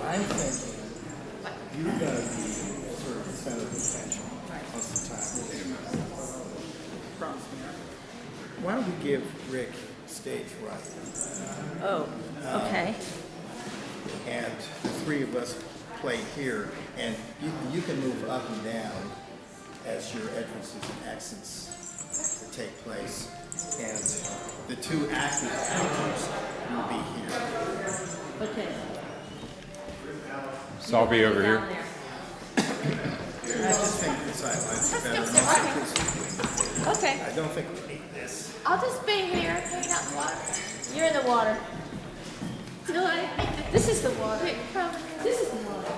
I'm thinking you're going to be sort of the center of attention most of the time. Promise me. Why don't we give Rick stage right? Oh, okay. And the three of us play here, and you can move up and down as your entrances and exits take place. And the two active actors will be here. Okay. So I'll be over here. I just think the sidelines are better. Most Okay. I don't think we need this. I'll just be here, hanging out in the water. You're in the water. No, This is the water. this is the water.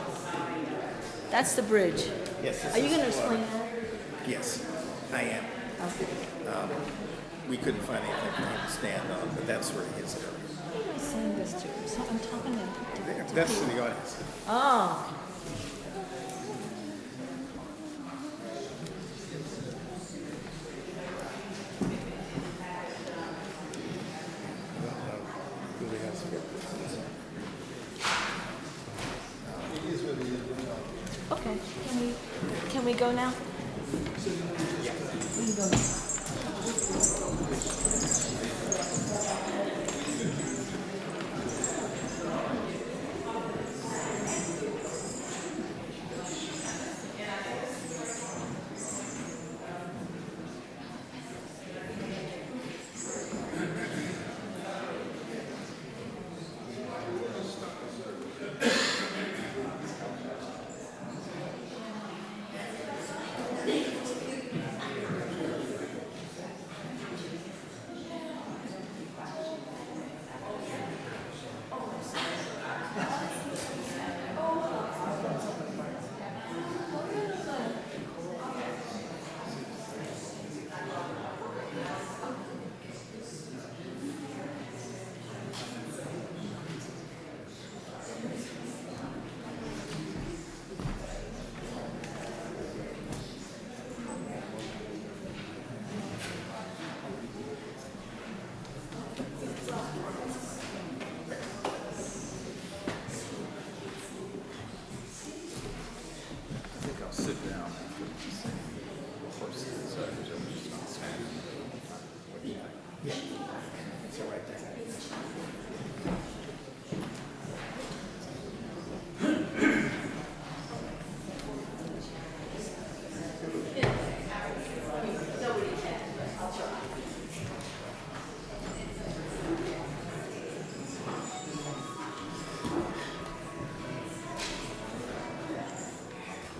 That's the bridge. Yes. this Are you is going to the explain water. that? Yes, I am. We couldn't find anything for him to stand on, but that's where he is. Who am I saying this to? So I'm talking to That's to the audience. Oh. Okay. Can we go now? We can go now.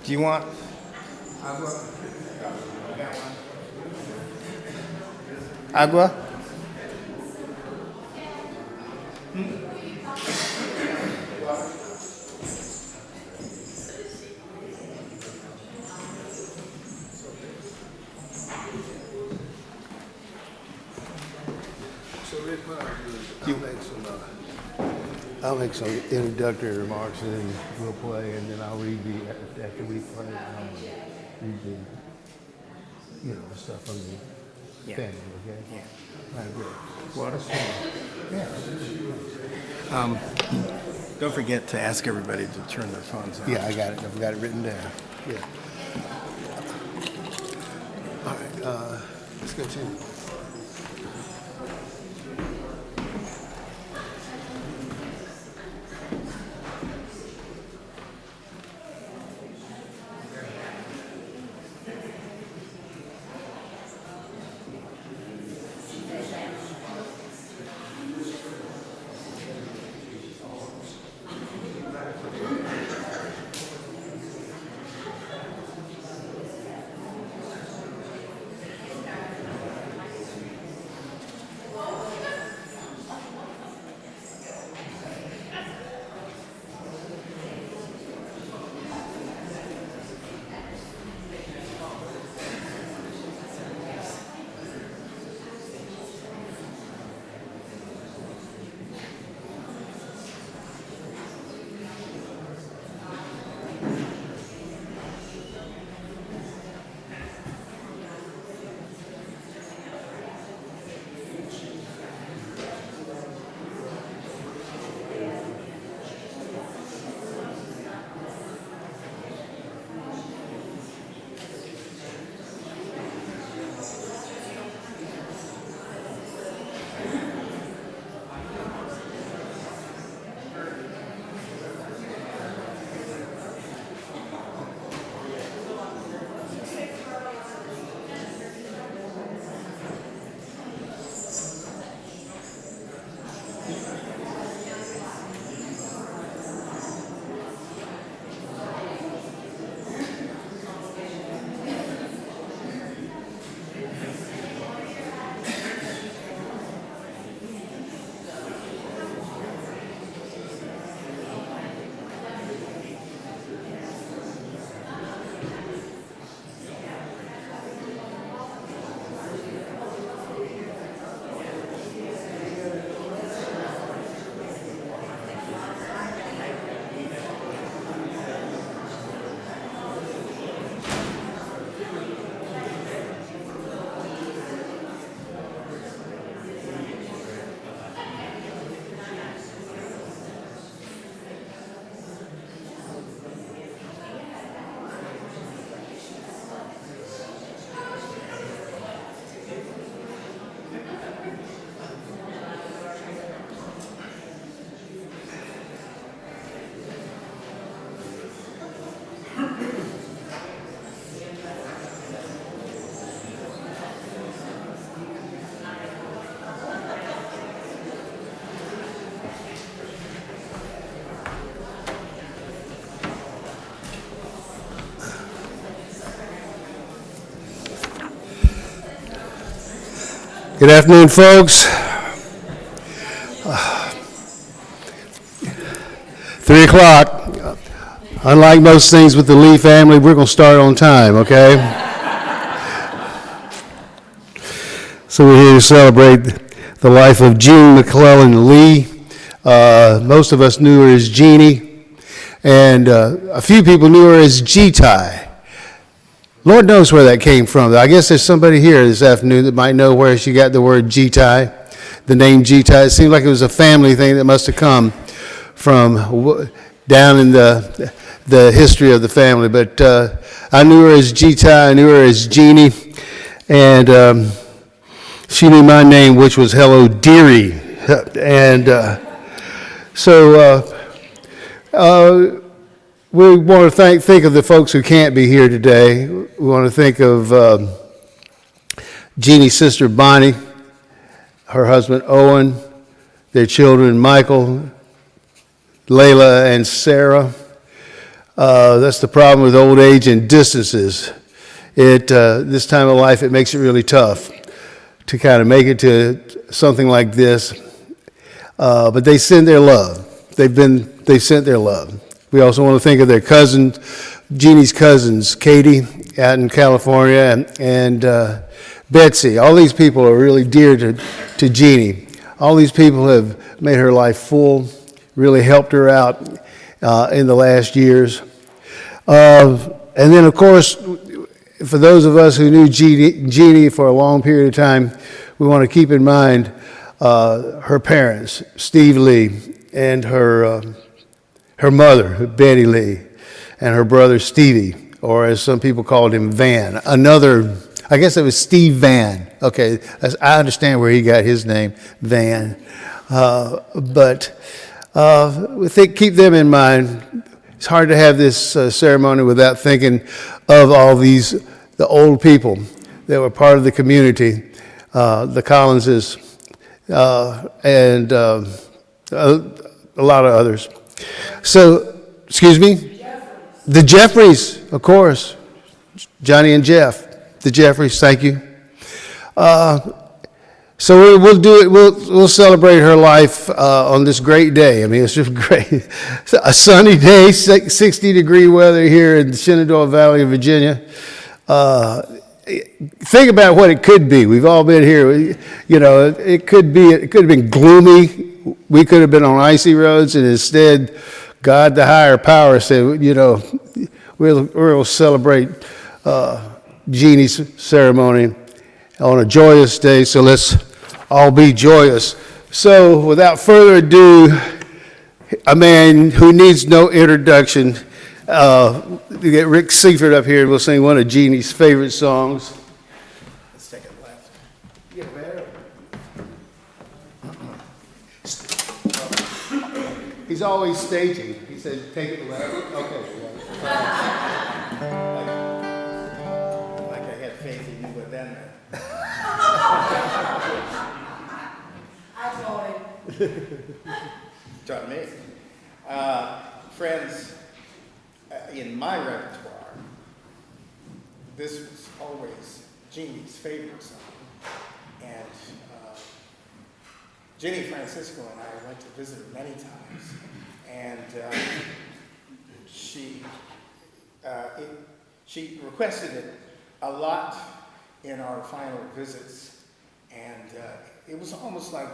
Do you want? Agua? So Rick, what I'll do is I'll make some introductory remarks and then we'll play, and then I'll read the after we play. I'll read the stuff on the thing. Okay. Yeah. All right, good. Water? Yeah. Don't forget to ask everybody to turn their phones on. Yeah, I got it. I've got it written down. Yeah. All right. Let's continue. Good afternoon, folks. 3 o'clock. Unlike most things with the Lee family, we're going to start on time, okay? So we're here to celebrate the life of Jean McLelland Lee. Most of us knew her as Jeannie, and a few people knew her as G-Tie. Lord knows where that came from. I guess there's somebody here this afternoon that might know where she got the word G-Tie, the name G-Tie. It seemed like it was a family thing that must have come from down in the history of the family. But I knew her as G-Tie, I knew her as Jeannie, and she knew my name, which was Hello Dearie. And we want to think of the folks who can't be here today. We want to think of Jeannie's sister Bonnie, her husband Owen, their children Michael, Layla, and Sarah. That's the problem with old age and distances. This time of life, it makes it really tough to kind of make it to something like this. But they send their love. They've sent their love. We also want to think of their cousins, Jeannie's cousins, Cathey out in California, and Betsy. All these people are really dear to Jeannie. All these people have made her life full, really helped her out in the last years. And then, of course, for those of us who knew Jeannie for a long period of time, we want to keep in mind her parents, Steve Lee, and her mother, Betty Lee, and her brother, Stevie, or as some people called him, Van. I guess it was Steve Van. Okay, I understand where he got his name, Van. But keep them in mind. It's hard to have this ceremony without thinking of all the old people that were part of the community, the Collinses, and a lot of others. So, excuse me? The Jeffreys, of course. Johnny and Jeff. The Jeffreys, thank you. So we'll do it. We'll celebrate her life on this great day. I mean, it's just great. A sunny day, 60-degree weather here in the Shenandoah Valley of Virginia. Think about what it could be. We've all been here. You know, it could have been gloomy. We could have been on icy roads, and instead, God, the higher power, said, you know, we'll celebrate Jeannie's ceremony on a joyous day. So let's all be joyous. So, without further ado, a man who needs no introduction. We get Rick Seyford up here, and we'll sing one of Jeannie's favorite songs. Let's take it left. Yeah, better. He's always staging. He said, take it left. Okay. Like I had faith in you, but then I told him. taught me. Friends, in my repertoire, this was always Jeannie's favorite song. And Jenny Francisco and I went to visit her many times. And she requested it a lot in our final visits. And it was almost like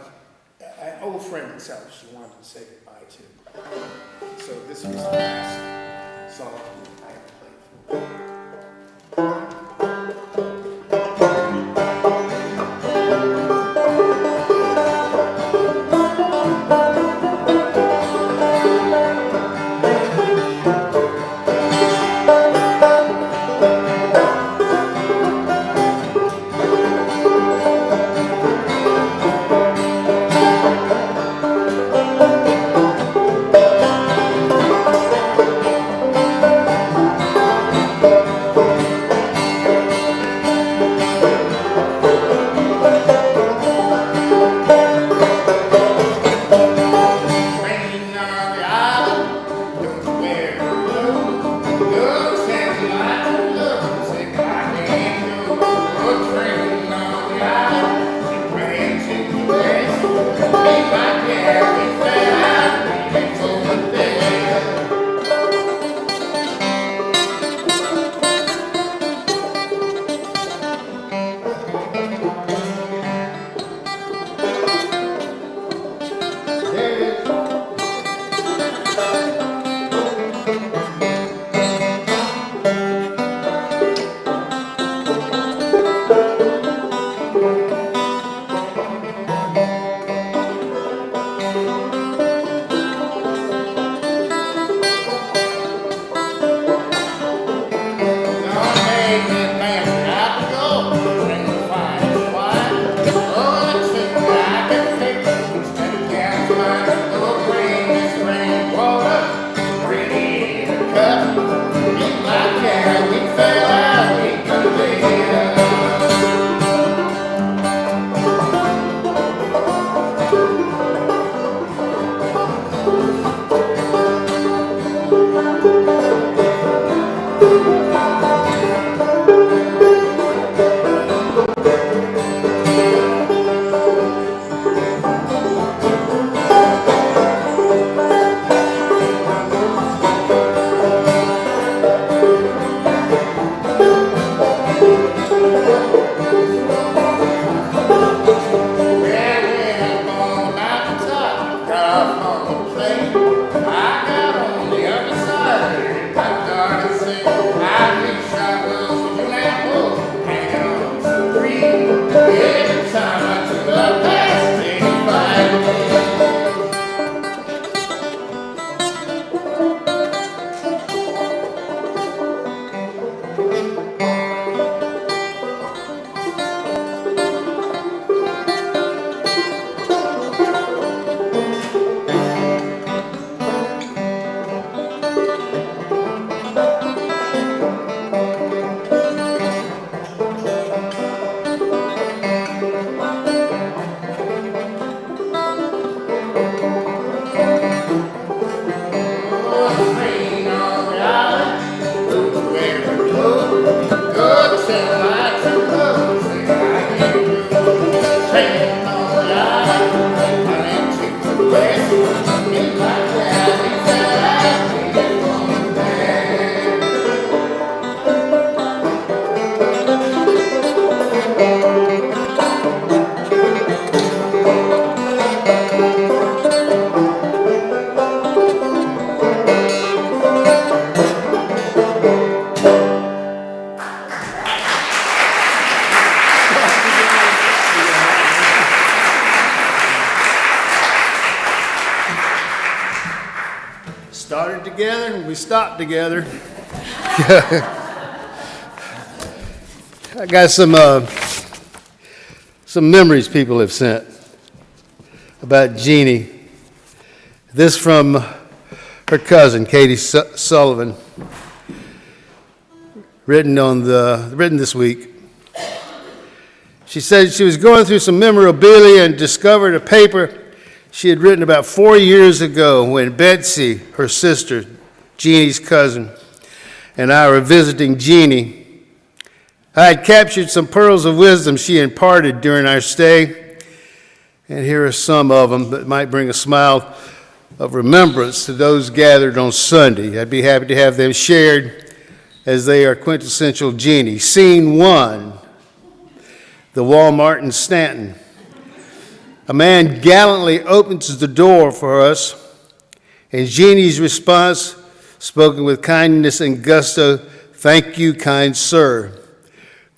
an old friend itself she wanted to say goodbye to. So this was the last song I ever played for her. started together and we stopped together. I got some memories people have sent about Jeannie. This from her cousin, Katie Sullivan, written this week. She said she was going through some memorabilia and discovered a paper she had written about 4 years ago when Betsy, her sister, Jeannie's cousin, and I were visiting Jeannie. I had captured some pearls of wisdom she imparted during our stay, and here are some of them that might bring a smile of remembrance to those gathered on Sunday. I'd be happy to have them shared as they are quintessential Jeannie. Scene 1, the Walmart in Stanton. A man gallantly opens the door for us, and Jeannie's response, spoken with kindness and gusto, "Thank you, kind sir.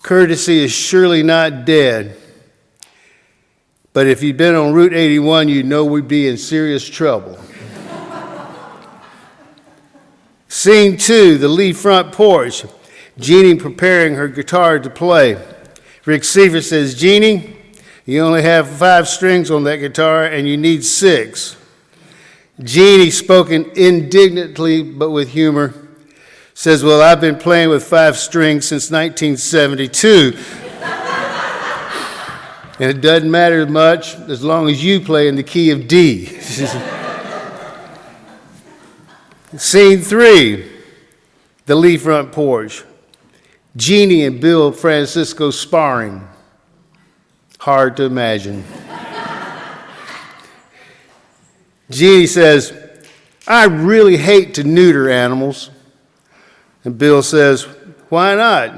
Courtesy is surely not dead. But if you'd been on Route 81, you'd know we'd be in serious trouble." Scene 2, the Lee front porch. Jeannie preparing her guitar to play. Rick Seyford says, "Jeannie, you only have 5 strings on that guitar and you need 6. Jeannie, spoken indignantly but with humor, says, "Well, I've been playing with 5 strings since 1972. And it doesn't matter much as long as you play in the key of D." Scene 3, the Lee front porch. Jeannie and Bill Francisco sparring. Hard to imagine. Jeannie says, "I really hate to neuter animals." And Bill says, "Why not?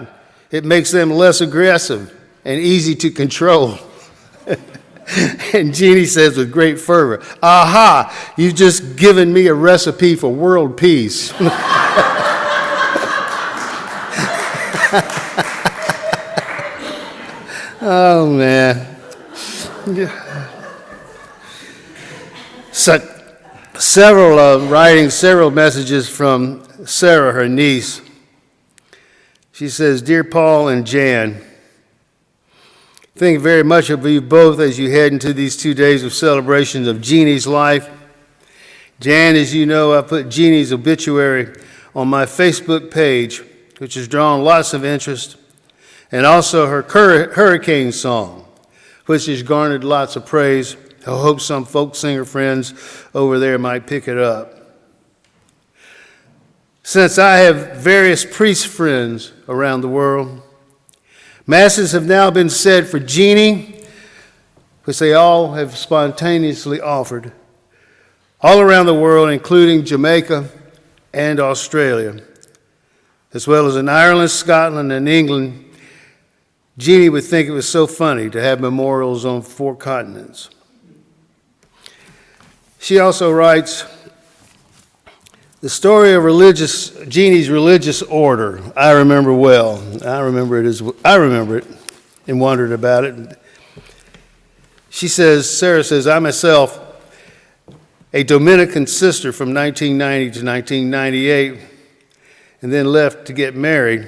It makes them less aggressive and easy to control." And Jeannie says with great fervor, "Aha, you've just given me a recipe for world peace." Oh, man. So, writing several messages from Sarah, her niece. She says, "Dear Paul and Jan, think very much of you both as you head into these 2 days of celebration of Jeannie's life. Jan, as you know, I put Jeannie's obituary on my Facebook page, which has drawn lots of interest, and also her hurricane song, which has garnered lots of praise. I hope some folk singer friends over there might pick it up. Since I have various priest friends around the world, masses have now been said for Jeannie, which they all have spontaneously offered, all around the world, including Jamaica and Australia, as well as in Ireland, Scotland, and England. Jeannie would think it was so funny to have memorials on 4 continents." She also writes, "The story of Jeannie's religious order, I remember well. I remember it and wondered about it." She says, Sarah says, "I myself, a Dominican sister from 1990 to 1998, and then left to get married.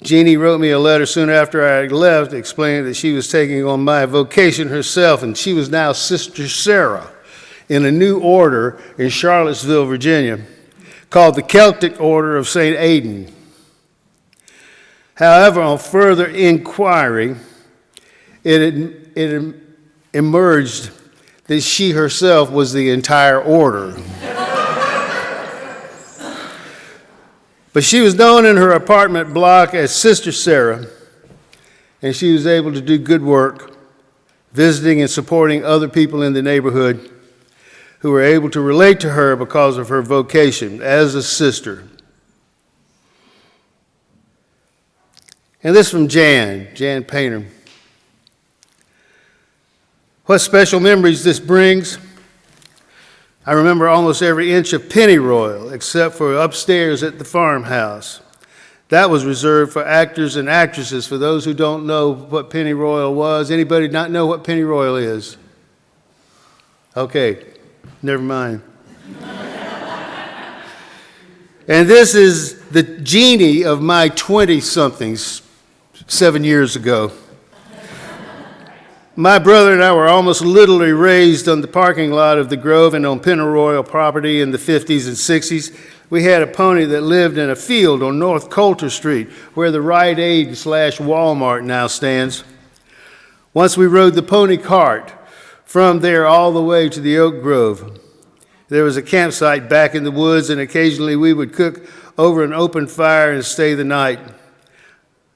Jeannie wrote me a letter soon after I left explaining that she was taking on my vocation herself, and she was now Sister Sarah in a new order in Charlottesville, Virginia, called the Celtic Order of St. Aidan. However, on further inquiry, it emerged that she herself was the entire order. But she was known in her apartment block as Sister Sarah, and she was able to do good work, visiting and supporting other people in the neighborhood who were able to relate to her because of her vocation as a sister." And this from Jan Painter. "What special memories this brings. I remember almost every inch of pennyroyal except for upstairs at the farmhouse. That was reserved for actors and actresses. For those who don't know what pennyroyal was, anybody not know what pennyroyal is? Okay, never mind. And this is the Jeannie of my 20-somethings 7 years ago. My brother and I were almost literally raised on the parking lot of the Grove and on Pennyroyal property in the 50s and 60s. We had a pony that lived in a field on North Coulter Street, where the Rite Aid / Walmart now stands. Once we rode the pony cart from there all the way to the Oak Grove. There was a campsite back in the woods, and occasionally we would cook over an open fire and stay the night.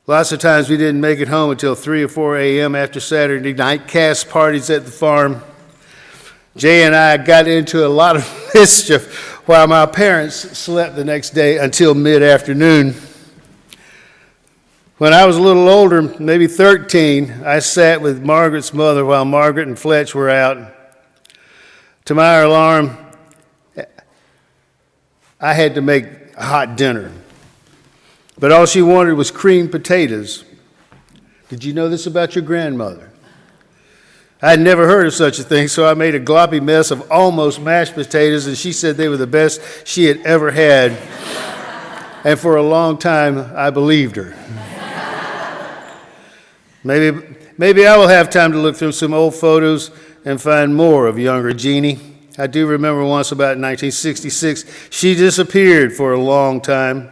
Lots of times we didn't make it home until 3 or 4 a.m. after Saturday night cast parties at the farm. Jay and I got into a lot of mischief while my parents slept the next day until mid-afternoon. When I was a little older, maybe 13, I sat with Margaret's mother while Margaret and Fletch were out. To my alarm, I had to make a hot dinner. But all she wanted was creamed potatoes. Did you know this about your grandmother? I had never heard of such a thing, so I made a gloppy mess of almost mashed potatoes, and she said they were the best she had ever had. And for a long time, I believed her. Maybe I will have time to look through some old photos and find more of younger Jeannie. I do remember once, about 1966, she disappeared for a long time.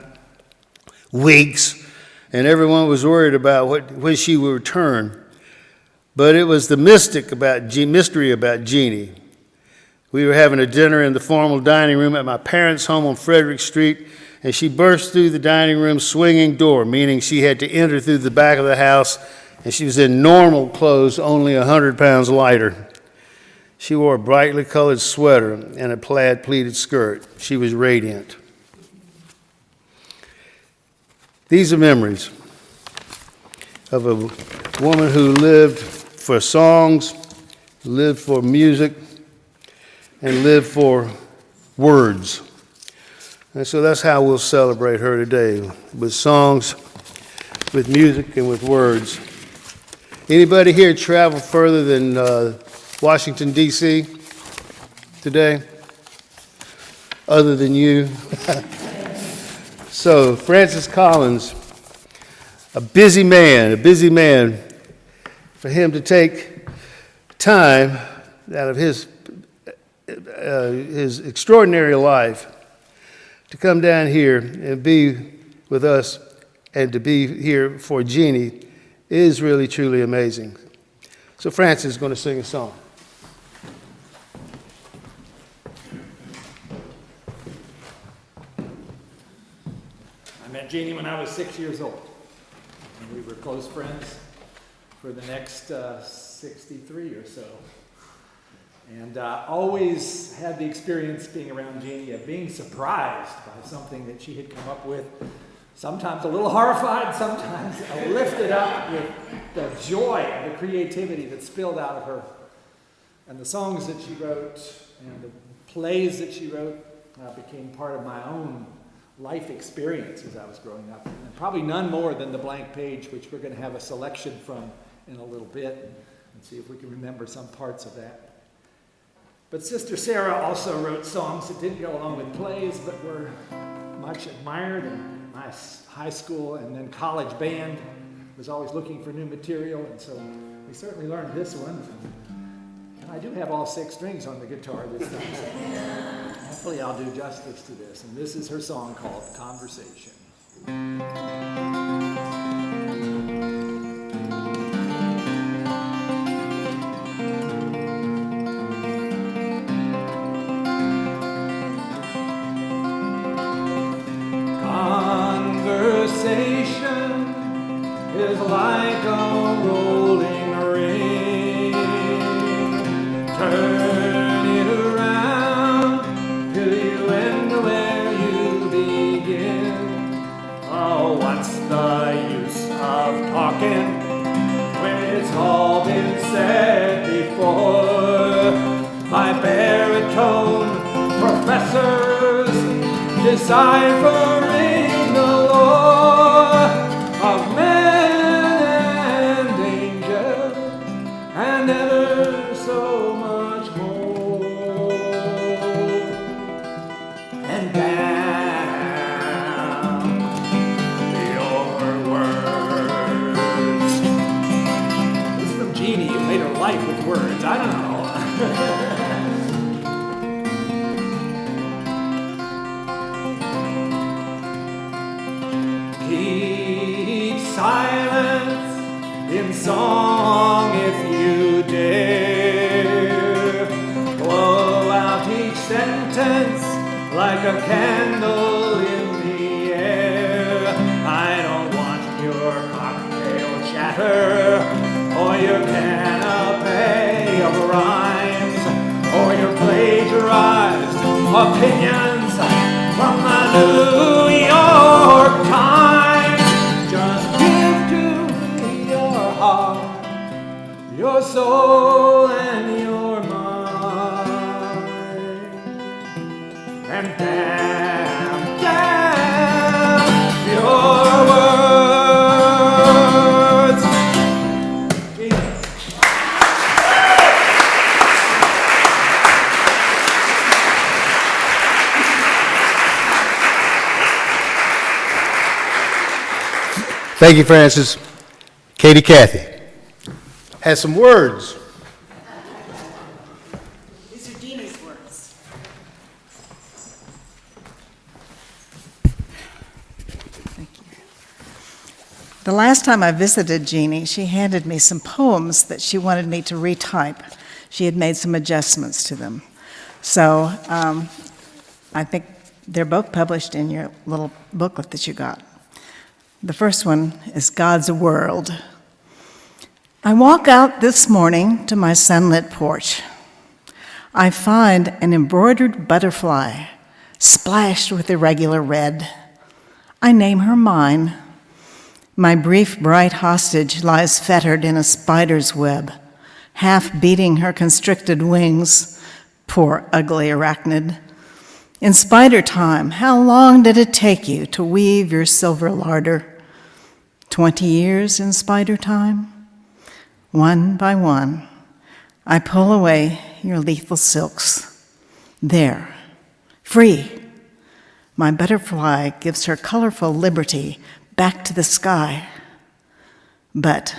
Weeks, and everyone was worried about when she would return. But it was the mystery about Jeannie. We were having a dinner in the formal dining room at my parents' home on Frederick Street, and she burst through the dining room swinging door, meaning she had to enter through the back of the house, and she was in normal clothes, only 100 pounds lighter. She wore a brightly colored sweater and a plaid pleated skirt. She was radiant. These are memories of a woman who lived for songs, lived for music, and lived for words. And so that's how we'll celebrate her today, with songs, with music, and with words. Anybody here travel further than Washington, D.C. today? Other than you? So, Francis Collins, a busy man, for him to take time out of his extraordinary life to come down here and be with us and to be here for Jeannie is really, truly amazing. So Francis is going to sing a song. I met Jeannie when I was 6 years old, and we were close friends for the next 63 or so. And always had the experience being around Jeannie of being surprised by something that she had come up with, sometimes a little horrified, sometimes lifted up with the joy and the creativity that spilled out of her. And the songs that she wrote and the plays that she wrote became part of my own life experience as I was growing up. And probably none more than The Blank Page, which we're going to have a selection from in a little bit and see if we can remember some parts of that. But Sister Sarah also wrote songs that didn't go along with plays, but were much admired in my high school and then college band. Was always looking for new material, and so we certainly learned this one. And I do have all 6 strings on the guitar this time, so hopefully I'll do justice to this. And this is her song called Conversation. Is like a rolling ring. Turn it around till you end where you begin. Oh, what's the use of talking when it's all been said before by baritone professors deciphering the law of men and angels and ever so much more. And down life with words. I don't know. Keep silence in song if you dare. Blow out each sentence like a candle in the air. I don't want your cocktail chatter or your canapé of rhymes or your plagiarized opinions from the New York Times. Just give to me your heart, your soul, and your mind. And damn your words. Thank you, Francis. Cathey has some words. These are Jeannie's words. Thank you. The last time I visited Jeannie, she handed me some poems that she wanted me to retype. She had made some adjustments to them. So I think they're both published in your little booklet that you got. The first one is God's World. I walk out this morning to my sunlit porch. I find an embroidered butterfly splashed with irregular red. I name her mine. My brief, bright hostage lies fettered in a spider's web, half beating her constricted wings. Poor, ugly arachnid. In spider time, how long did it take you to weave your silver larder? 20 years in spider time? One by one, I pull away your lethal silks. There, free. My butterfly gives her colorful liberty back to the sky. But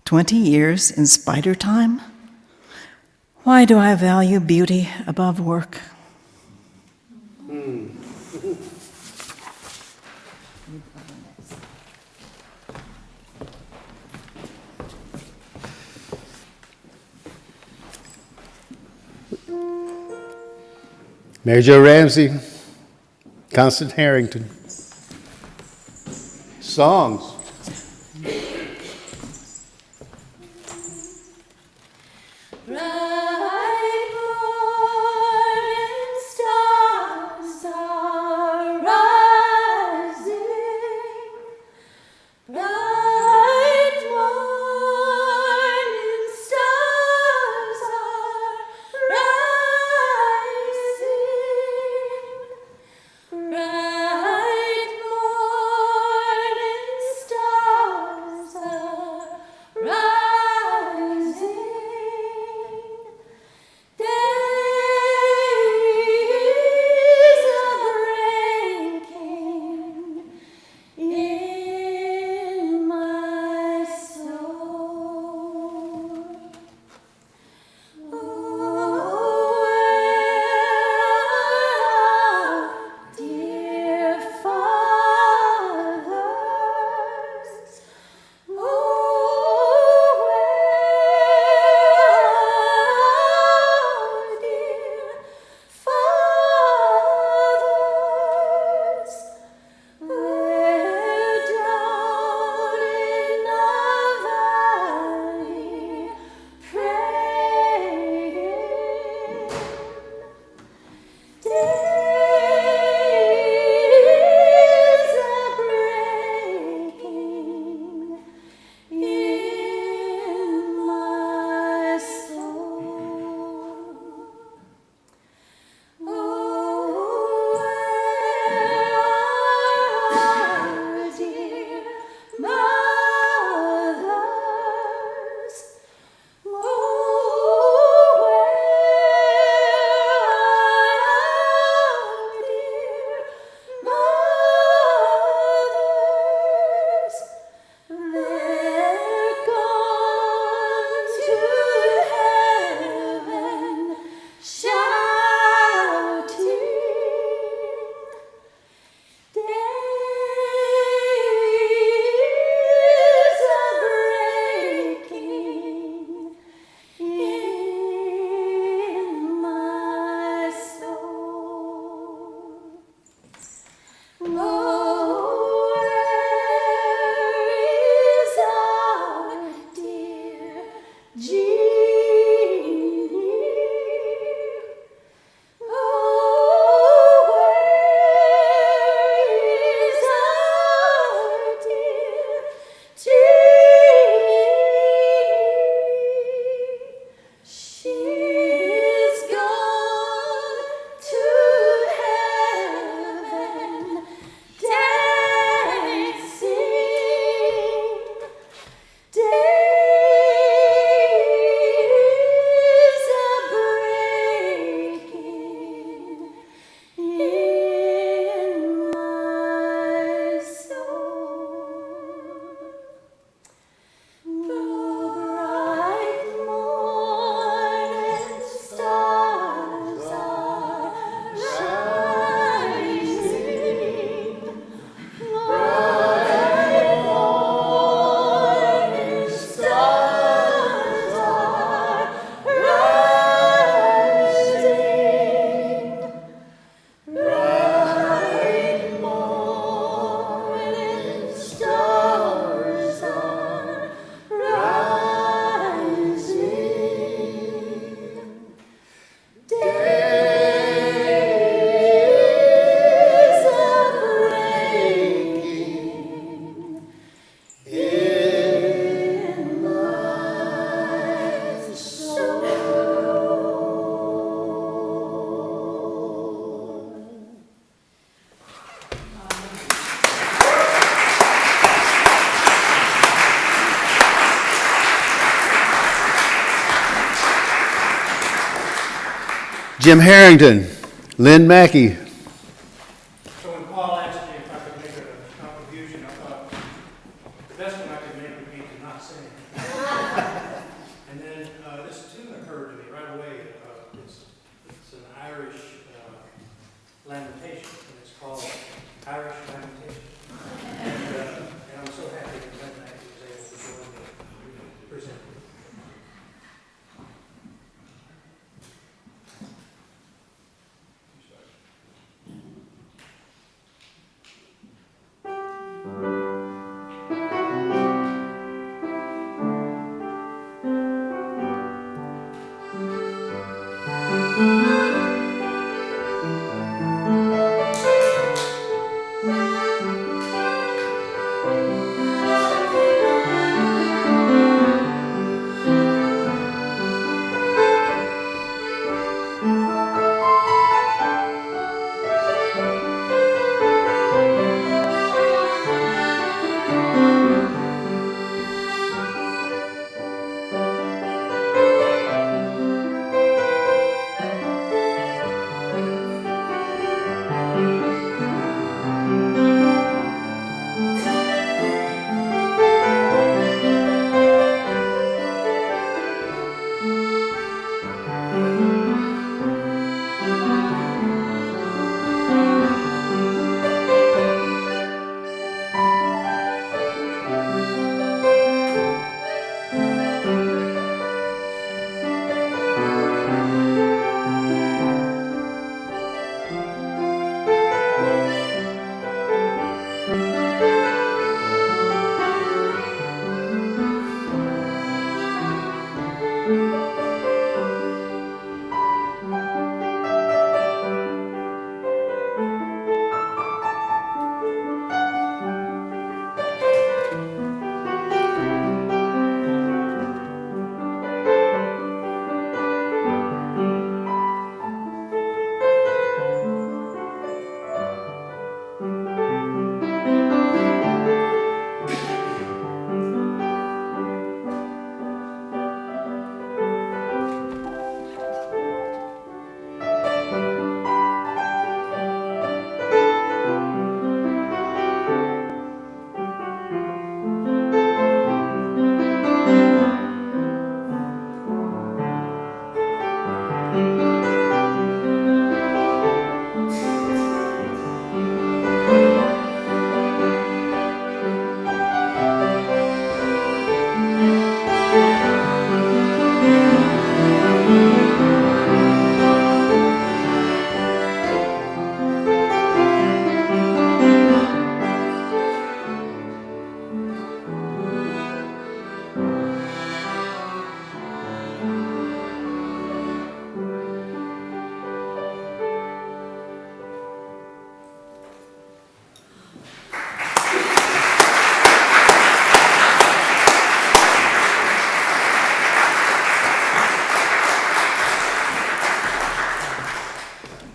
20 years in spider time? Why do I value beauty above work? Mary Jo Ramsey, Constance Harrington. Songs. Bright morning stars are rising. Bright morning stars are rising. Bright morning stars. Jim Harrington, Lynn Mackey. So when Paul asked me if I could make a contribution, I thought the best one I could make would be to not sing. And then this tune occurred to me right away. It's an Irish lamentation, and it's called Irish Lamentation. And I'm so happy that Lynn Mackey was able to join me and present it.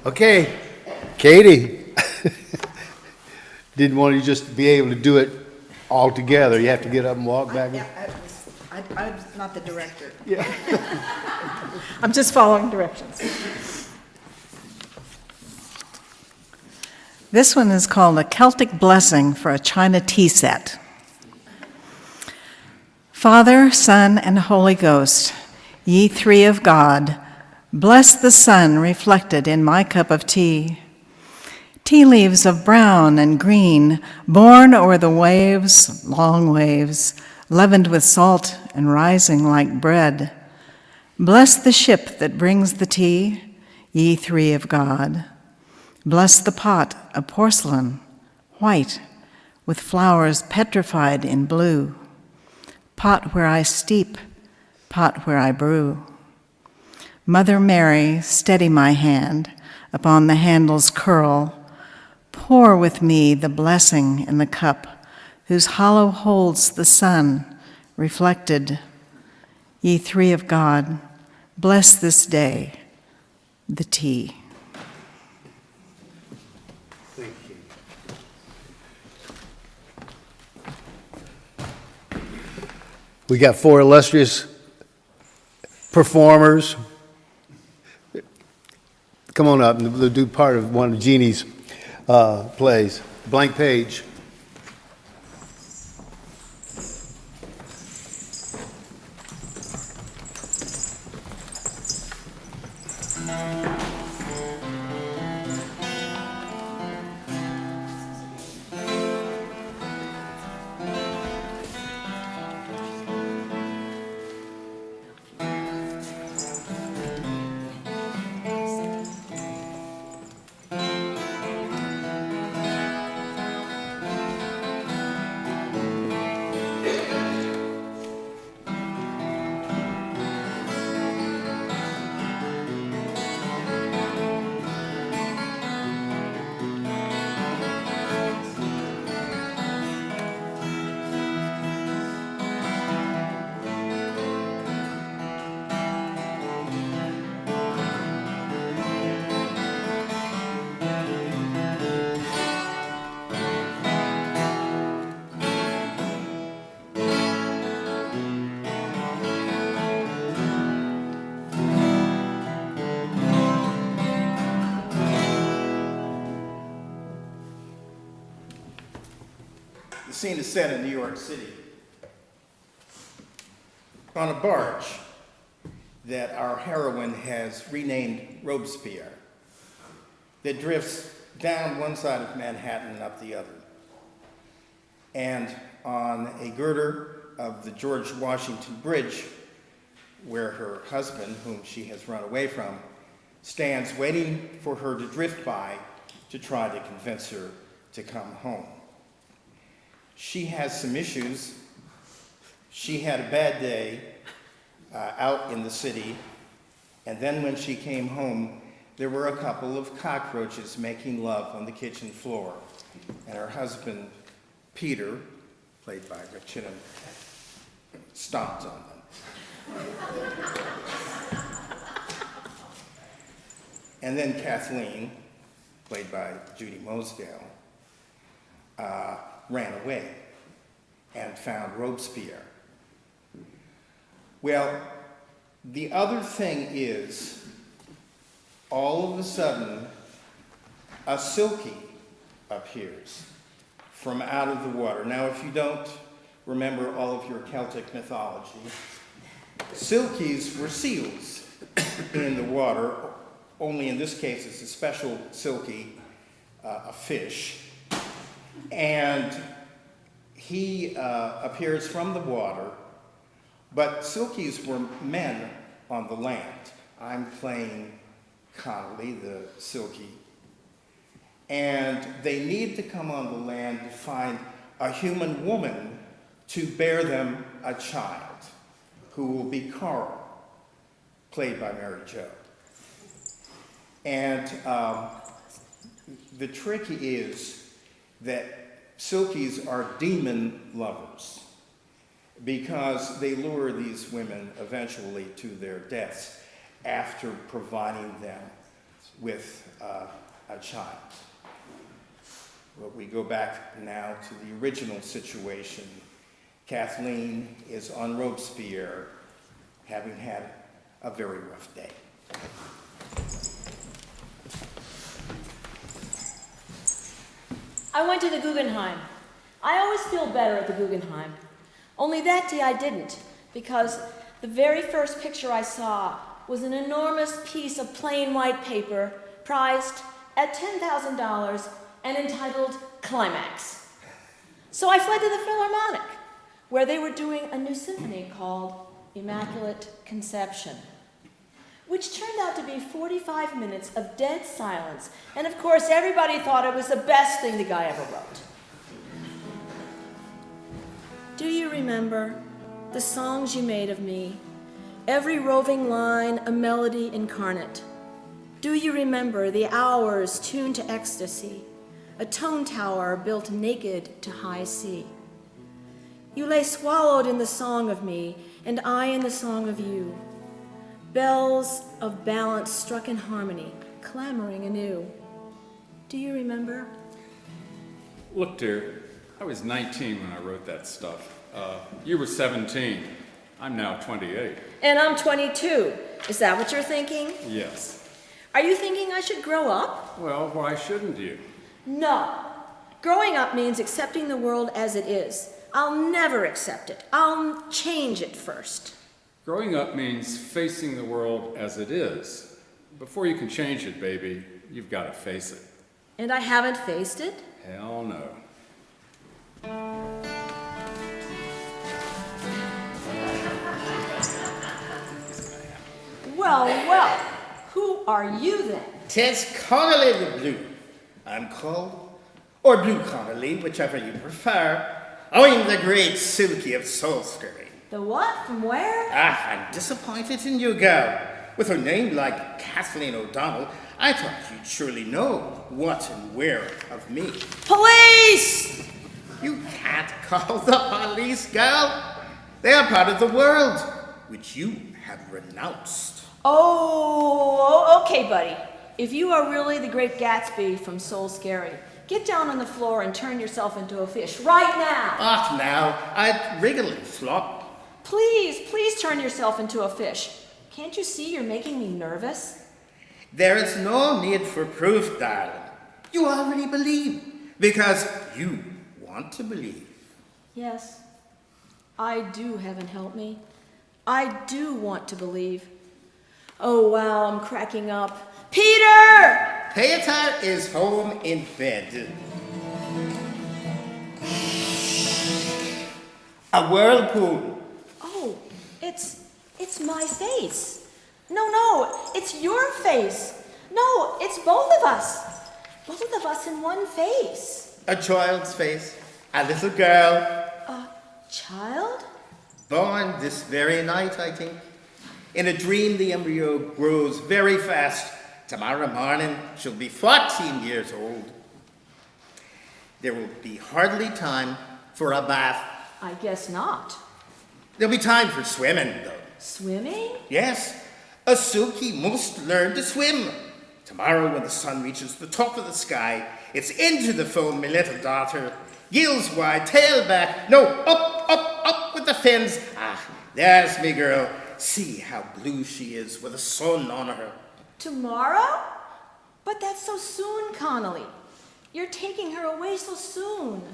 Okay, Katie. Didn't want you just to be able to do it all together. You have to get up and walk back. I'm not the director. Yeah. I'm just following directions. This one is called A Celtic Blessing for a China Tea Set. Father, Son, and Holy Ghost, ye three of God, bless the sun reflected in my cup of tea. Tea leaves of brown and green, borne o'er the waves, long waves, leavened with salt and rising like bread. Bless the ship that brings the tea, ye three of God. Bless the pot of porcelain, white, with flowers petrified in blue. Pot where I steep, pot where I brew. Mother Mary, steady my hand upon the handle's curl. Pour with me the blessing in the cup, whose hollow holds the sun reflected. Ye three of God, bless this day, the tea. Thank you. We got four illustrious performers. come on up and they'll do part of one of Jeannie's plays. Blank Page. The scene is set in New York City on a barge that our heroine has renamed Robespierre that drifts down one side of Manhattan and up the other. And on a girder of the George Washington Bridge, where her husband, whom she has run away from, stands waiting for her to drift by to try to convince her to come home. She has some issues. She had a bad day out in the city, and then when she came home, there were a couple of cockroaches making love on the kitchen floor, and her husband, Peter, played by Chittum, stomped on them. And then Kathleen, played by Judy Mosedale, ran away and found Robespierre. Well, the other thing is, all of a sudden, a Silky appears from out of the water. Now, if you don't remember all of your Celtic mythology, Silkies were seals in the water, only in this case it's a special Silky, a fish. And he appears from the water, but Silkies were men on the land. I'm playing Connolly, the Silky. And they need to come on the land to find a human woman to bear them a child, who will be Carl, played by Mary Jo. And the trick is that Silkies are demon lovers because they lure these women eventually to their deaths after providing them with a child. But we go back now to the original situation. Kathleen is on Robespierre, having had a very rough day. I went to the Guggenheim. I always feel better at the Guggenheim. Only that day I didn't, because the very first picture I saw was an enormous piece of plain white paper priced at $10,000 and entitled Climax. So I fled to the Philharmonic, where they were doing a new symphony called Immaculate Conception, which turned out to be 45 minutes of dead silence. And of course, everybody thought it was the best thing the guy ever wrote. Do you remember the songs you made of me? Every roving line, a melody incarnate. Do you remember the hours tuned to ecstasy? A tone tower built naked to high sea. You lay swallowed in the song of me, and I in the song of you. Bells of balance struck in harmony, clamoring anew. Do you remember? Look, dear, I was 19 when I wrote that stuff. You were 17. I'm now 28. And I'm 22. Is that what you're thinking? Yes. Are you thinking I should grow up? Well, why shouldn't you? No. Growing up means accepting the world as it is. I'll never accept it. I'll change it first. Growing up means facing the world as it is. Before you can change it, baby, you've got to face it. And I haven't faced it? Hell no. Well, well. Who are you then? 'Tis Connolly the Blue, I'm called, or Blue Connolly, whichever you prefer. I'm the great Silky of Salisbury. The what? From where? Ah, I'm disappointed in you, girl. With a name like Kathleen O'Donnell, I thought you'd surely know what and where of me. Police! You can't call the police, girl. They are part of the world, which you have renounced. Oh, okay, buddy. If you are really the great Gatsby from Soul Scary, get down on the floor and turn yourself into a fish right now. Ah, now, I'd wriggle and flop. Please, please turn yourself into a fish. Can't you see you're making me nervous? There is no need for proof, darling. You already believe, because you want to believe. Yes, I do, heaven help me. I do want to believe. Oh, wow, I'm cracking up. Peter! Peter is home in bed. A whirlpool. Oh, it's my face. No, it's your face. No, it's both of us. Both of us in one face. A child's face. A little girl. A child? Born this very night, I think. In a dream, the embryo grows very fast. Tomorrow morning, she'll be 14 years old. There will be hardly time for a bath. I guess not. There'll be time for swimming, though. Swimming? Yes, a Silky must learn to swim. Tomorrow, when the sun reaches the top of the sky, it's into the foam, my little daughter. Gills wide, tail back. No, up with the fins. Ah, there's me girl. See how blue she is with the sun on her. Tomorrow? But that's so soon, Connolly. You're taking her away so soon.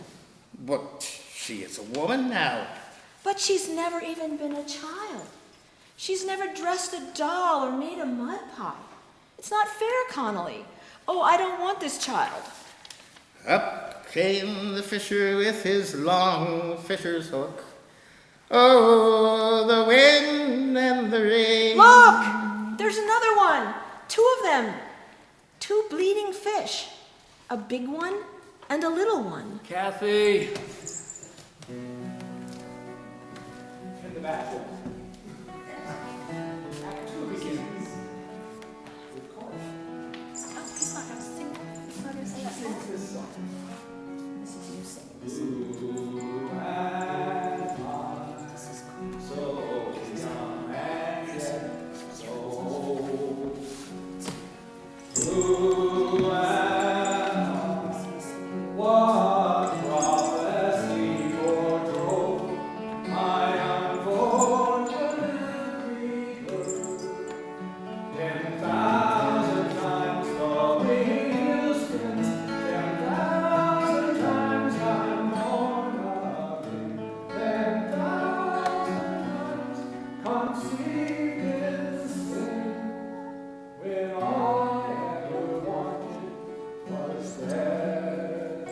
But she is a woman now. But she's never even been a child. She's never dressed a doll or made a mud pie. It's not fair, Connolly. Oh, I don't want this child. Up came the fisher with his long fisher's hook. Oh, the wind and the rain. Look! There's another one. 2 of them. 2 bleeding fish. A big one and a little one. Cathey. In the bathroom. Act 2 begins. With Cole. Oh, he's not gonna sing. He's not gonna sing that. Sings this song. This is you singing this. Ooh, and on. This is cool. So young and yet so old. Ooh, and on. What prophecy foretold my unfortunate creature? 10,000 times the wheel spins, 10,000 times I'm born again, 10,000 times conceived in sin, when all I ever wanted was there.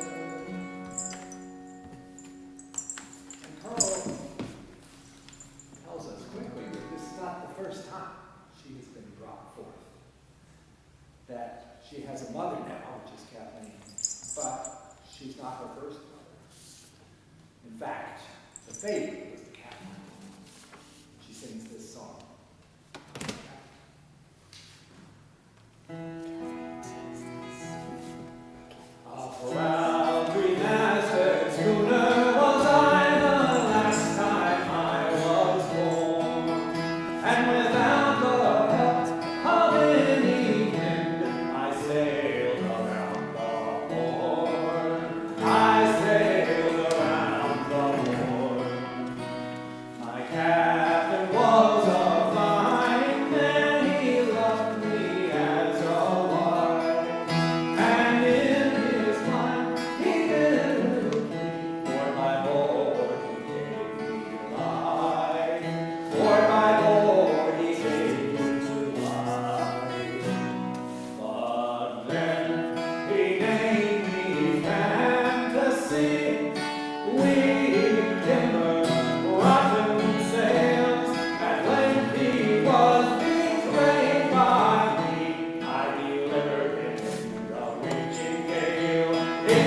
And Carl tells us quickly that this is not the first time she has been brought forth. That she has a mother now, which is Kathleen, but she's not her first mother. In fact, the baby was the Kathleen. She sings this song. Around green Aztec schooner was I the last time I was born, and without the help of any wind, I sailed around the Horn. I sailed around the Horn. My captain was a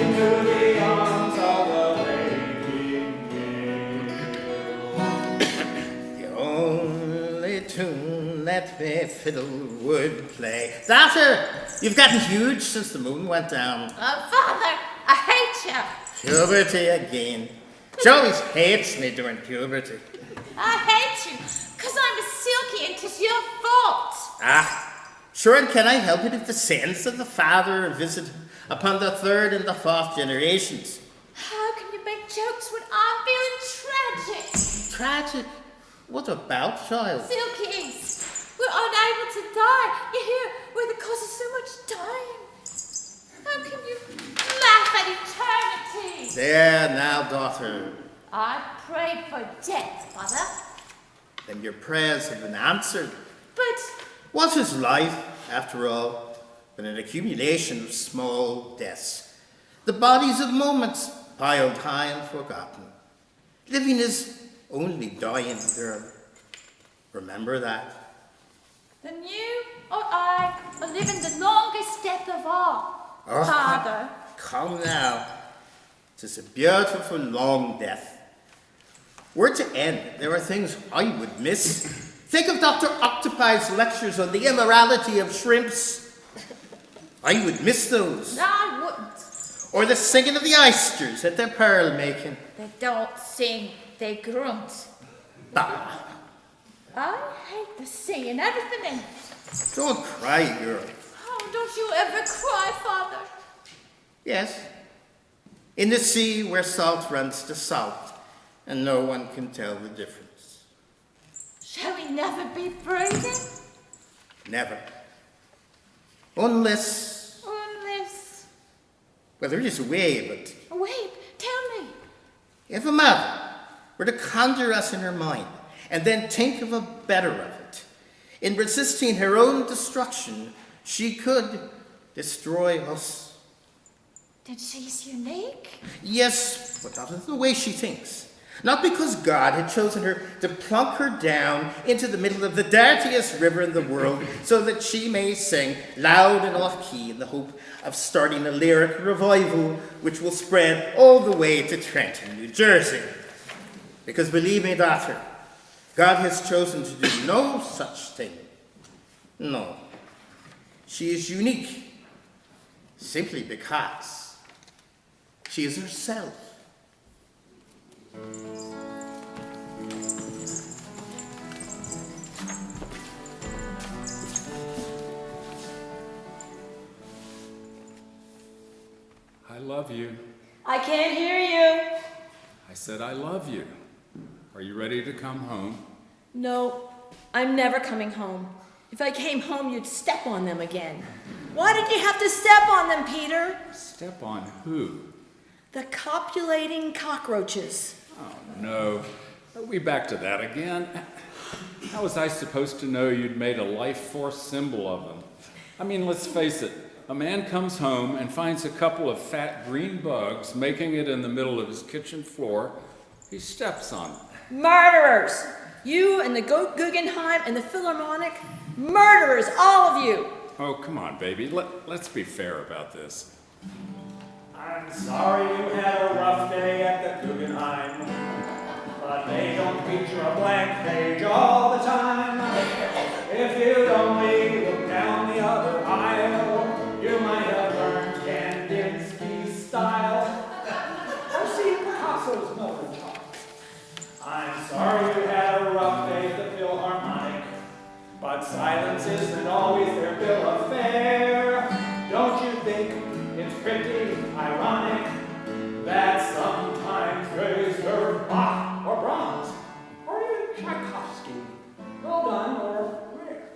into the arms of the waiting king. The only tune that my fiddle would play. Daughter, you've gotten huge since the moon went down. Father, I hate you. Puberty again. She always hates me during puberty. I hate you, 'cause I'm a silky and 'tis your fault. Sure, and can I help it if the sins of the father are visited upon the third and the fourth generations? How can you make jokes when I'm feeling tragic? Tragic? What about, child? Silkies, we're unable to die. You hear, we're the cause of so much dying. How can you laugh at eternity? There now, daughter. I prayed for death, Father. Then your prayers have been answered. But What is life, after all, but an accumulation of small deaths? The bodies of moments piled high and forgotten. Living is only dying, girl. Remember that. then you or I are living the longest death of all. Oh, Father. Come now. 'Tis a beautiful long death. Were it to end, there are things I would miss. Think of Dr. Octopi's lectures on the immorality of shrimps. I would miss those. No, I wouldn't. Or the singing of the oysters at their pearl making. They don't sing, they grunt. Bah, I hate the singing, everything in it. don't cry, girl. Oh, don't you ever cry, Father. Yes, in the sea where salt runs to salt, and no one can tell the difference. Shall we never be breathing? Never. Unless, Unless... well, there is a way, but Wait, tell me. if a mother were to conjure us in her mind, and then think of a better of it, in resisting her own destruction, she could destroy us. Then she's unique? Yes, but that is the way she thinks. Not because God had chosen her to plunk her down into the middle of the dirtiest river in the world so that she may sing loud and off-key in the hope of starting a lyric revival which will spread all the way to Trenton, New Jersey. Because believe me, daughter, God has chosen to do no such thing. No. She is unique simply because she is herself. I love you. I can't hear you. I said I love you. Are you ready to come home? No, I'm never coming home. If I came home, you'd step on them again. Why did you have to step on them, Peter? Step on who? The copulating cockroaches. Oh, no. Are we back to that again? How was I supposed to know you'd made a life force symbol of them? I mean, let's face it. A man comes home and finds a couple of fat green bugs making it in the middle of his kitchen floor. He steps on them. Murderers! You and the Guggenheim and the Philharmonic. Murderers, all of you! Oh, come on, baby. Let's be fair about this. I'm sorry you had a rough day at the Guggenheim, but they don't feature a blank page all the time. If you'd only look down the other aisle, you might have learned Kandinsky's style, or seen Picasso's Melbourne charts. I'm sorry you had a rough day at the Philharmonic, but silence isn't always their bill of fare. Don't you think it's pretty ironic that sometimes they serve Bach or Brahms, or even Tchaikovsky? Well done or rare.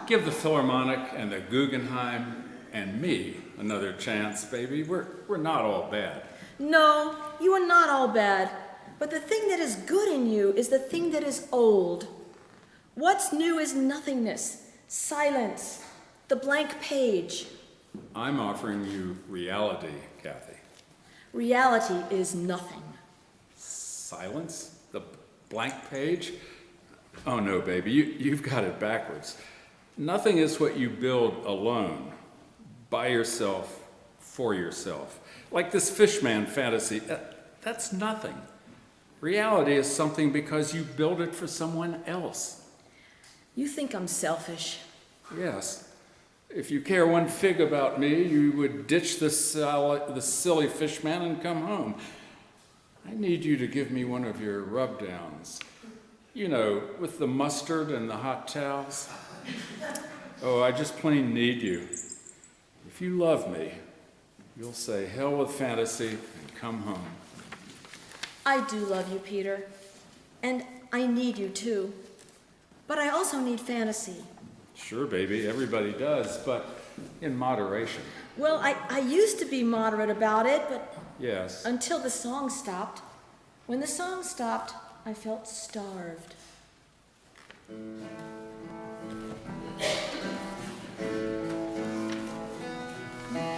Give the Philharmonic and the Guggenheim and me another chance, baby. We're not all bad. No, you are not all bad. But the thing that is good in you is the thing that is old. What's new is nothingness, silence, the blank page. I'm offering you reality, Cathey. Reality is nothing. Silence? The blank page? Oh no, baby, you've got it backwards. Nothing is what you build alone, by yourself, for yourself. Like this fishman fantasy, that's nothing. Reality is something because you build it for someone else. You think I'm selfish. Yes. If you care one fig about me, you would ditch the silly fishman and come home. I need you to give me one of your rub-downs. You know, with the mustard and the hot towels. Oh, I just plain need you. If you love me, you'll say hell with fantasy and come home. I do love you, Peter. And I need you too. But I also need fantasy. Sure, baby, everybody does, but in moderation. Well, I used to be moderate about it, but Yes. until the song stopped. When the song stopped, I felt starved. You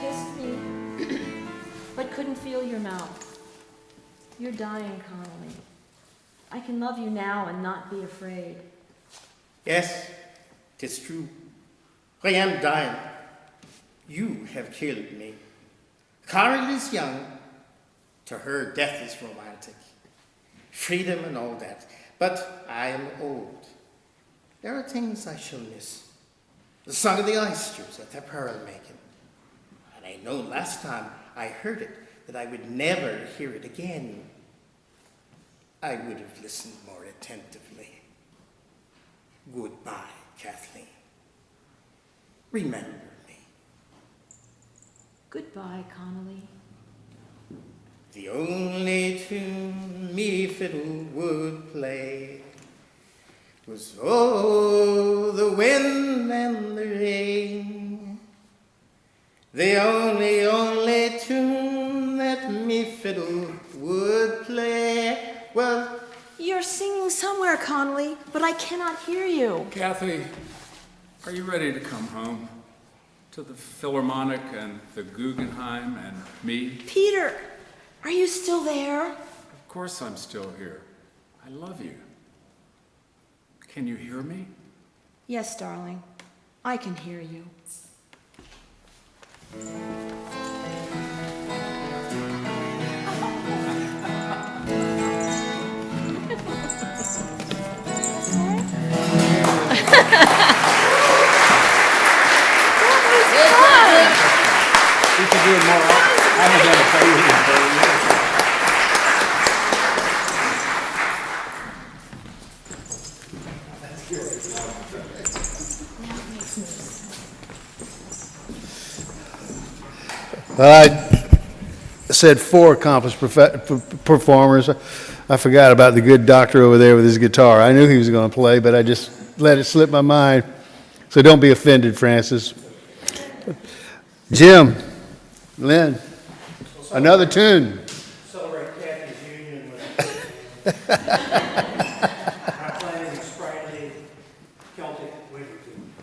kissed me, but couldn't feel your mouth. You're dying, Connolly. I can love you now and not be afraid. Yes, 'tis true. I am dying. You have killed me. Carol is young. To her, death is romantic. Freedom and all that. But I am old. There are things I shall miss. The song of the oysters at their pearl making. And I know last time I heard it that I would never hear it again. I would have listened more attentively. Goodbye, Kathleen. Remember me. Goodbye, Connolly. The only tune me fiddle would play was "Oh, the wind and the rain." The only tune that me fiddle would play was... You're singing somewhere, Connolly, but I cannot hear you. Cathey, are you ready to come home? To the Philharmonic and the Guggenheim and me? Peter, are you still there? Of course I'm still here. I love you. Can you hear me? Yes, darling. I can hear you. We should do it more often. I haven't done a favor in 30 years. I said 4 accomplished performers. I forgot about the good doctor over there with his guitar. I knew he was going to play, but I just let it slip my mind. So don't be offended, Francis. Jim, Lynn, another tune. Celebrate Cathey's union with my playing sprightly Celtic winter tune.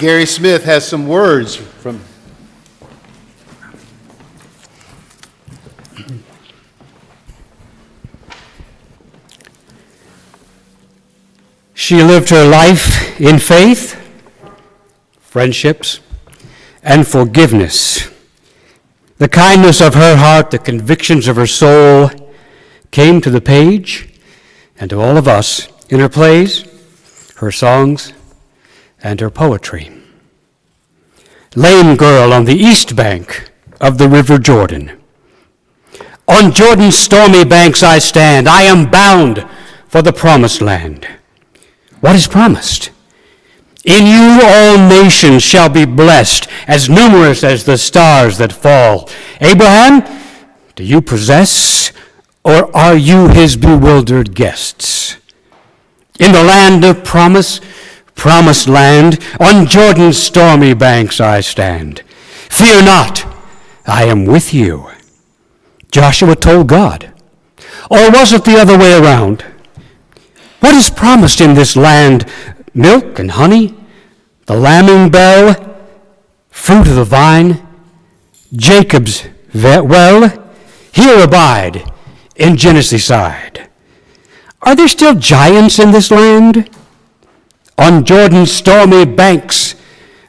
Gary Smith has some words from. She lived her life in faith, friendships, and forgiveness. The kindness of her heart, the convictions of her soul came to the page and to all of us in her plays, her songs, and her poetry. Lame girl on the east bank of the River Jordan. On Jordan's stormy banks I stand. I am bound for the promised land. What is promised? In you all nations shall be blessed, as numerous as the stars that fall. Abraham, do you possess, or are you his bewildered guests? In the land of promise, promised land, on Jordan's stormy banks I stand. Fear not, I am with you. Joshua told God. Or was it the other way around? What is promised in this land? Milk and honey, the lambing bell, fruit of the vine, Jacob's well, here abide in Genesis side. Are there still giants in this land? On Jordan's stormy banks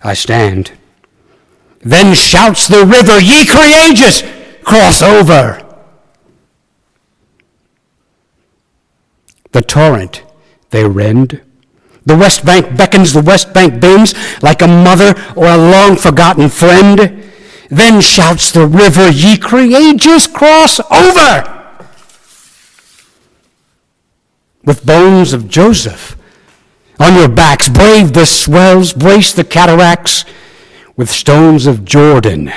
I stand. Then shouts the river, ye courageous, cross over. The torrent they rend. The west bank beckons, the west bank bends, like a mother or a long-forgotten friend. Then shouts the river, ye courageous, cross over. With bones of Joseph on your backs, brave the swells, brace the cataracts. With stones of Jordan,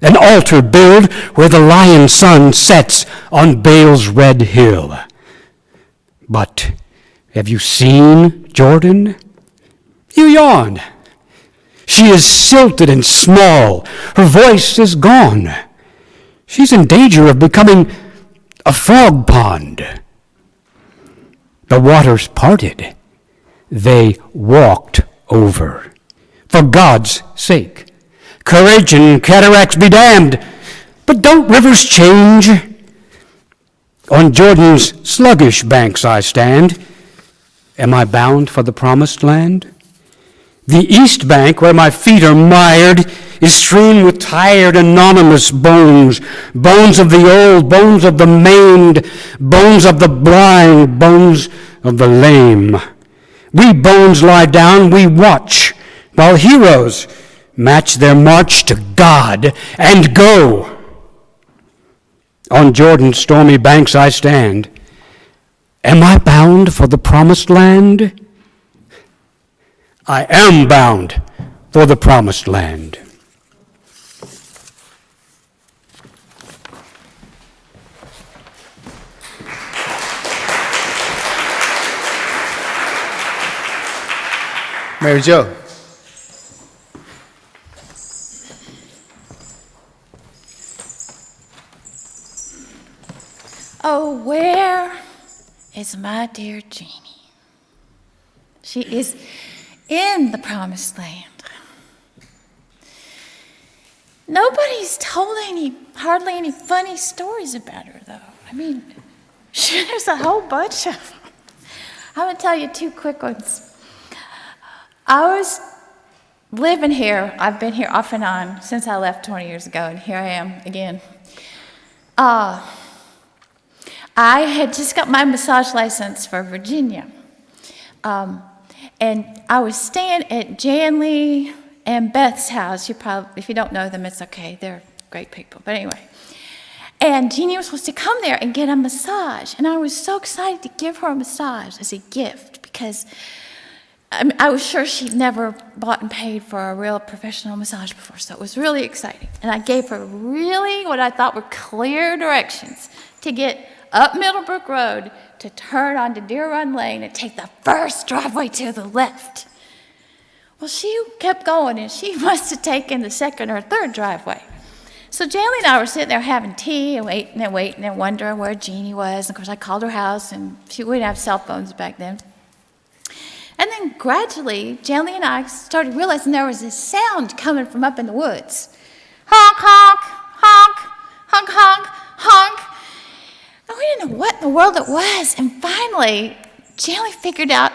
an altar build where the lion sun sets on Baal's red hill. But have you seen Jordan? You yawn. She is silted and small. Her voice is gone. She's in danger of becoming a frog pond. The waters parted. They walked over. For God's sake, courage and cataracts be damned. But don't rivers change? On Jordan's sluggish banks I stand. Am I bound for the promised land? The east bank, where my feet are mired, is strewn with tired, anonymous bones. Bones of the old, bones of the maimed, bones of the blind, bones of the lame. We bones lie down, we watch, while heroes match their march to God and go. On Jordan's stormy banks I stand. Am I bound for the promised land? I am bound for the promised land. Mary Jo. Oh, where is my dear Jeannie? She is in the promised land. Nobody's told hardly any funny stories about her, though. I mean, there's a whole bunch of them. I'm going to tell you two quick ones. I was living here. I've been here off and on since I left 20 years ago, and here I am again. I had just got my massage license for Virginia. And I was staying at Jeannie and Beth's house. If you don't know them, it's okay. They're great people. But anyway. And Jeannie was supposed to come there and get a massage. And I was so excited to give her a massage as a gift because I was sure she'd never bought and paid for a real professional massage before. So it was really exciting. And I gave her really what I thought were clear directions to get up Middlebrook Road, to turn onto Deer Run Lane and take the first driveway to the left. Well, she kept going, and she must have taken the second or third driveway. So Janely and I were sitting there having tea and waiting and wondering where Jeannie was. And of course, I called her house, and we didn't have cell phones back then. And then gradually, Jeannie and I started realizing there was this sound coming from up in the woods. Honk, honk, honk, honk, honk, honk. And we didn't know what in the world it was. And finally, Jeannie figured out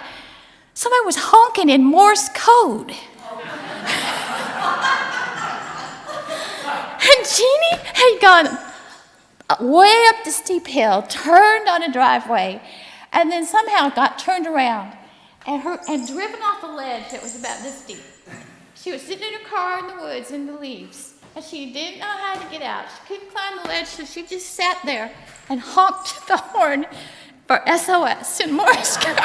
somebody was honking in Morse code. And Jeannie had gone way up the steep hill, turned on a driveway, and then somehow got turned around and driven off a ledge that was about this deep. She was sitting in her car in the woods in the leaves, and she didn't know how to get out. She couldn't climb the ledge, so she just sat there and honked the horn for SOS in Morse code.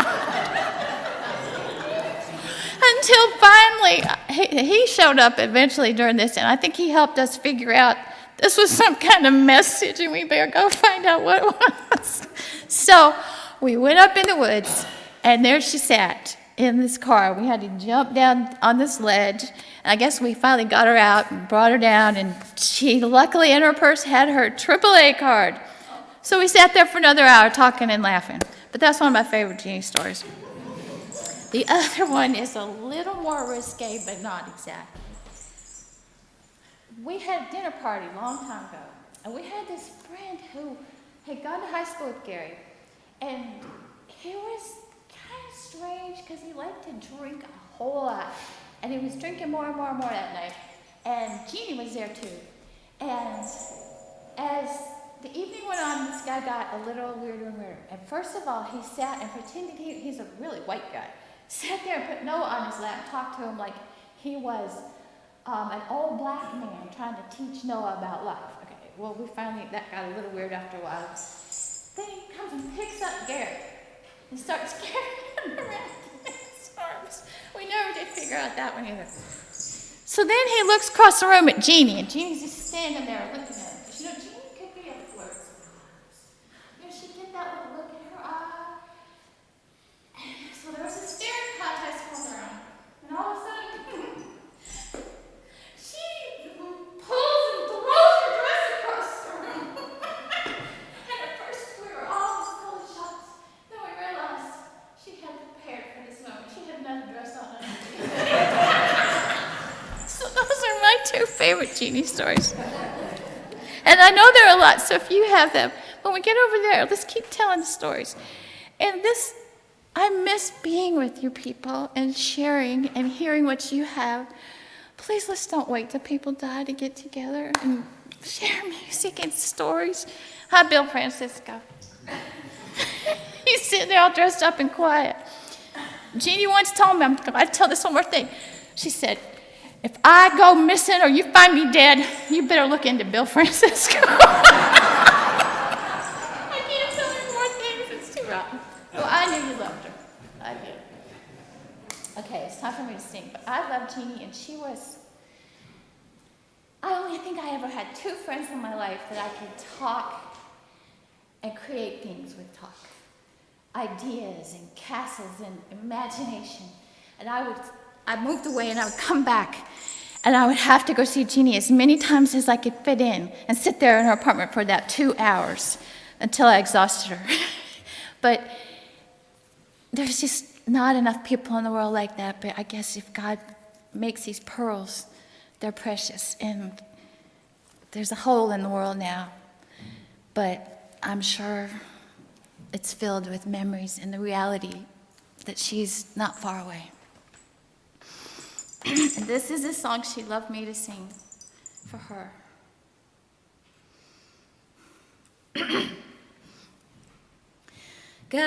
Until finally, he showed up eventually during this, and I think he helped us figure out this was some kind of message, and we better go find out what it was. So we went up in the woods, and there she sat in this car. We had to jump down on this ledge, and I guess we finally got her out and brought her down, and she luckily in her purse had her AAA card. So we sat there for another hour talking and laughing. But that's one of my favorite Jeannie stories. The other one is a little more risque, but not exactly. We had a dinner party a long time ago, and we had this friend who had gone to high school with Gary, and he was kind of strange because he liked to drink a whole lot, and he was drinking more and more and more that night, and Jeannie was there too. And as the evening went on, this guy got a little weirder and weirder. And first of all, he sat and pretended he's a really white guy. Sat there and put Noah on his lap and talked to him like he was an old black man trying to teach Noah about life. Okay, well, that got a little weird after a while. Then he comes and picks up Gary and starts carrying him around in his arms. We never did figure out that one either. So then he looks across the room at Jeannie, and Jeannie's just standing there looking at him. Because, Jeannie could be a flirt sometimes. She did that little look in her eye. So there was a staring contest going around, and all of a sudden, she pulls and throws her dress across the room. And at first, we were all just full of shots. Then we realized she had prepared for this moment. She had another dress on underneath. So those are my two favorite Jeannie stories. And I know there are a lot, so if you have them, when we get over there, let's keep telling the stories. And I miss being with you people and sharing and hearing what you have. Please, let's don't wait till people die to get together and share music and stories. Hi, Bill Francisco. He's sitting there all dressed up and quiet. Jeannie once told me, I'd tell this one more thing. She said, if I go missing or you find me dead, you better look into Bill Francisco. I can't tell you more things, it's too rotten. Well, I knew you loved her. I did. Okay, it's time for me to sing. But I love Jeannie, and I only think I ever had two friends in my life that I could talk and create things with talk. Ideas and castles and imagination. And I moved away and I would come back and I would have to go see Jeannie as many times as I could fit in and sit there in her apartment for that 2 hours until I exhausted her. But there's just not enough people in the world like that. But I guess if God makes these pearls, they're precious. And there's a hole in the world now. But I'm sure it's filled with memories and the reality that she's not far away. And this is a song she loved me to sing for her. Guide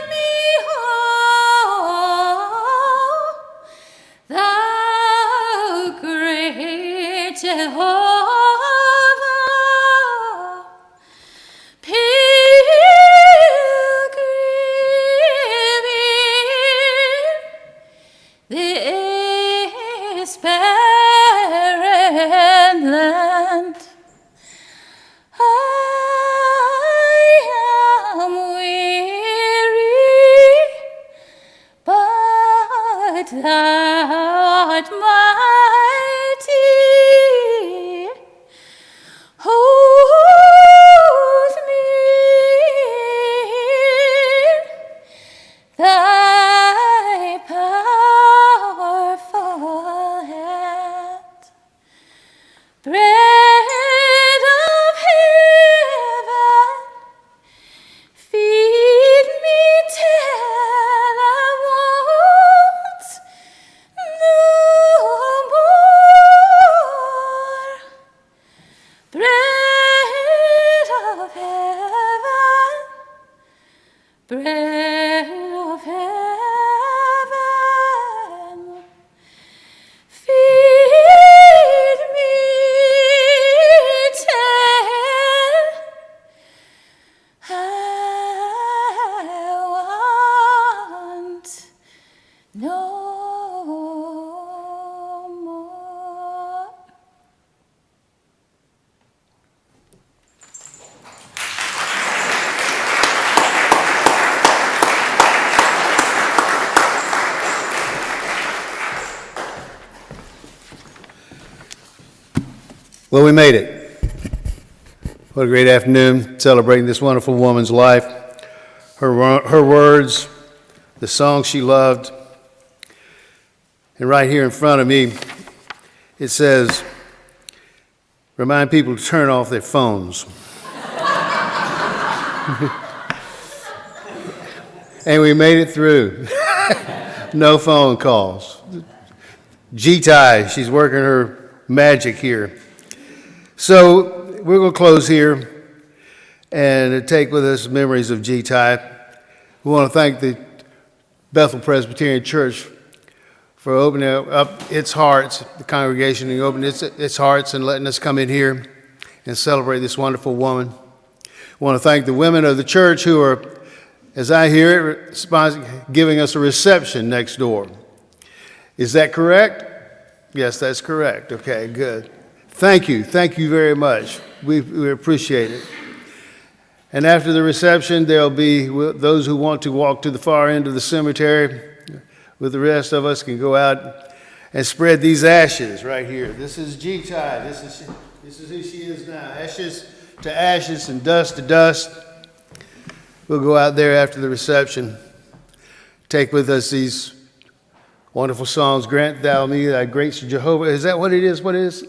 me home, thou great Jehovah. Land. I am bread of heaven, feed me till I want no more. Well, we made it. What a great afternoon celebrating this wonderful woman's life, her words, the songs she loved. And right here in front of me, it says, remind people to turn off their phones. And we made it through. No phone calls. G-Tie, she's working her magic here. So we're going to close here and take with us memories of G-Tie. We want to thank the Bethel Presbyterian Church for opening up its hearts, the congregation, and opening its hearts and letting us come in here and celebrate this wonderful woman. We want to thank the women of the church who are, as I hear it, giving us a reception next door. Is that correct? Yes, that's correct. Okay, good. Thank you very much. We appreciate it. And after the reception, there'll be those who want to walk to the far end of the cemetery. With the rest of us can go out and spread these ashes right here. This is G-Tie. This is who she is now. Ashes to ashes and dust to dust. We'll go out there after the reception. Take with us these wonderful songs. Grant thou me thy grace, Jehovah. Is that what it is? What it is?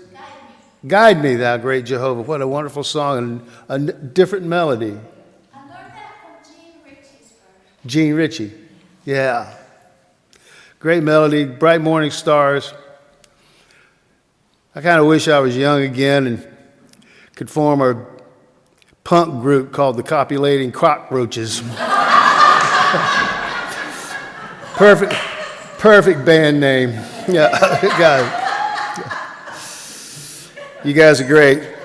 Guide me, thou great Jehovah. What a wonderful song and a different melody. I learned that from Jean Ritchie's version. Jean Ritchie. Yeah. Great melody, bright morning stars. I kind of wish I was young again and could form a punk group called the Copulating Cockroaches. Perfect band name. Yeah, guys. You guys are great.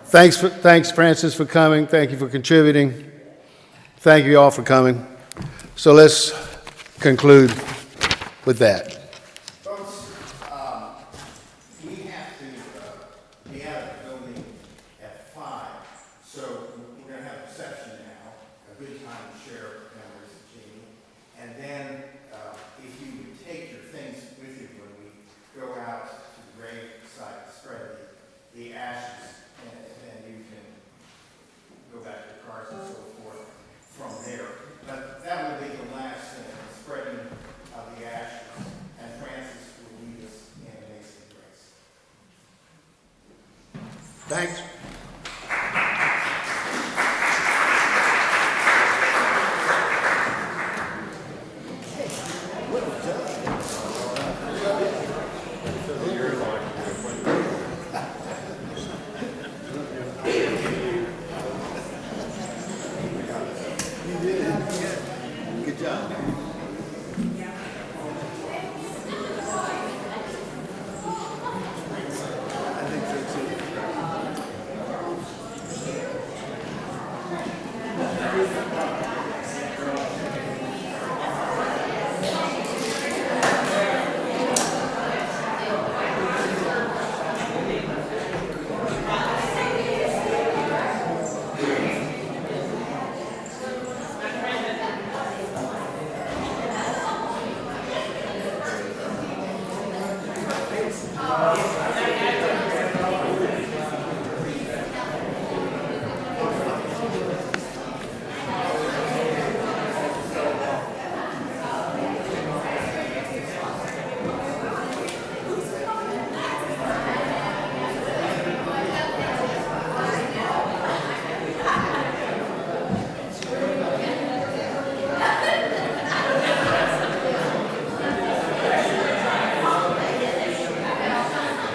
Thanks, Francis, for coming. Thank you for contributing. Thank you all for coming. So let's conclude with that. Folks, we have to be out of the building at 5, so we're going to have a reception now, a good time to share memories of Jeannie, and then if you would take your things with you when we go out to the grave site, spread the ashes, and then you can go back to the cars and so forth from there. But that will be the last thing, spreading of the ashes, and Francis will lead us in amazing grace. Thanks. Good job. I think so too.